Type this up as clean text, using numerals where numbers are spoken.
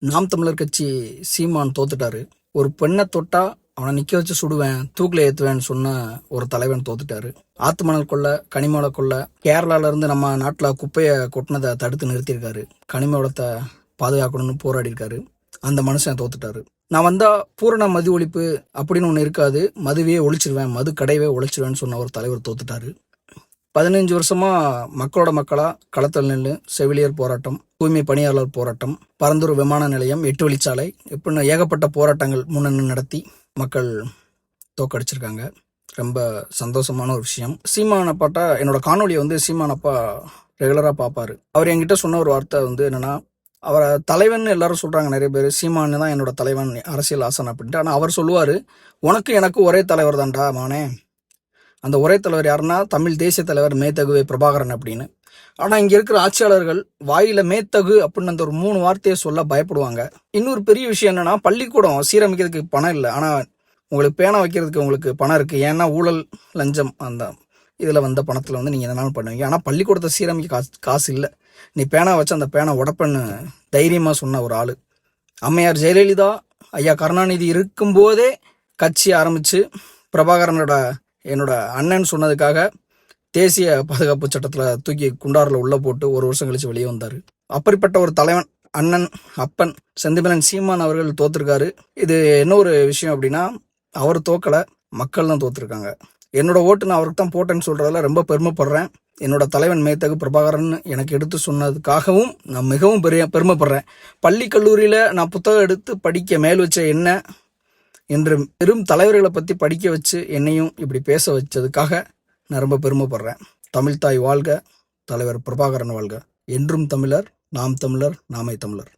நாம் தமிழர் கட்சி சீமான் தோத்துட்டாரு. ஒரு பெண்ணை தொட்டா அவனை நிக்க வச்சு சுடுவேன், தூக்கில ஏத்துவேன்னு சொன்ன ஒரு தலைவன் தோத்துட்டாரு. ஆத்துமணல் கொள்ள, கனிம கொள்ள, கேரளால இருந்து நம்ம நாட்டுல குப்பையை கொட்டினதை தடுத்து நிறுத்தியிருக்காரு. கனிம வளத்தை பாதுகாக்கணும்னு போராடி இருக்காரு. அந்த மனுஷன் தோத்துட்டாரு. நான் வந்தா பூரண மது ஒழிப்பு அப்படின்னு ஒண்ணு இருக்காது, மதுவே ஒழிச்சிருவேன், மது கடையவே ஒழிச்சிருவேன்னு சொன்ன ஒரு தலைவர் தோத்துட்டாரு. 15 வருஷமா மக்களோட மக்களா களத்தில் நின்று செவிலியர் போராட்டம், தூய்மை பணியாளர் போராட்டம், பரந்தூர் விமான நிலையம், 8 வழிச்சாலை, இப்படின்னு ஏகப்பட்ட போராட்டங்கள் முன்னணி நடத்தி மக்கள் தோக்கடிச்சிருக்காங்க. ரொம்ப சந்தோஷமான ஒரு விஷயம். சீமானப்பாட்டா என்னோட காணொலியை சீமானப்பா ரெகுலரா பார்ப்பாரு. அவர் என்கிட்ட சொன்ன ஒரு வார்த்தை என்னன்னா, அவரை தலைவன் எல்லாரும் சொல்றாங்க, நிறைய பேர் சீமானு தான் என்னோட தலைவன், அரசியல் ஆசன் அப்படின்ட்டு. ஆனா அவர் சொல்லுவாரு, உனக்கு எனக்கு ஒரே தலைவர் தான்டா மானே. அந்த ஒரே தலைவர் யாருன்னா தமிழ் தேசிய தலைவர் மேதகு பிரபாகரன் அப்படின்னு. ஆனா இங்க இருக்கிற ஆட்சியாளர்கள் வாயில மேத்தகு அப்படின்னு அந்த ஒரு 3 வார்த்தையை சொல்ல பயப்படுவாங்க. இன்னொரு பெரிய விஷயம் என்னன்னா, பள்ளிக்கூடம் சீரமைக்கிறதுக்கு பணம் இல்லை, ஆனா உங்களுக்கு பேனா வைக்கிறதுக்கு உங்களுக்கு பணம் இருக்கு. ஏன்னா ஊழல் லஞ்சம் அந்த இதுல வந்த பணத்துல நீங்க எதனாலும் பண்ணுவீங்க. ஆனா பள்ளிக்கூடத்தை சீரமைக்க காசு இல்லை. நீ பேனா வச்சு அந்த பேனா உடப்பன்னு தைரியமா சொன்ன ஒரு ஆளு. அம்மையார் ஜெயலலிதா, ஐயா கருணாநிதி இருக்கும் போதே கட்சி ஆரம்பிச்சு பிரபாகரனோட என்னோட அண்ணன் சொன்னதுக்காக தேசிய பாதுகாப்பு சட்டத்துல தூக்கி குண்டாரில் உள்ள போட்டு 1 வருஷம் கழிச்சு வெளியே வந்தாரு. அப்படிப்பட்ட ஒரு தலைவன், அண்ணன், அப்பன் செந்திமலன் சீமான் அவர்கள் தோத்துருக்காரு. இது என்ன ஒரு விஷயம் அப்படின்னா, அவர் தோக்கல, மக்கள் தான் தோத்துருக்காங்க. என்னோட ஓட்டு நான் அவருக்கு தான் போட்டேன்னு சொல்றதுல ரொம்ப பெருமைப்படுறேன். என்னோட தலைவன் மேதகு பிரபாகரன் எனக்கு எடுத்து சொன்னதுக்காகவும் நான் மிகவும் பெருமைப்படுறேன். பள்ளி கல்லூரியில நான் புத்தகம் எடுத்து படிக்க மேல் வச்ச என்ன என்று பெரும் தலைவர்களை பத்தி படிக்க வச்சு என்னையும் இப்படி பேச வச்சதுக்காக நான் ரொம்ப பெருமைப்படுறேன். தமிழ்தாய் வாழ்க, தலைவர் பிரபாகரன் வாழ்க. என்றும் தமிழர், நாம் தமிழர், நாமே தமிழர்.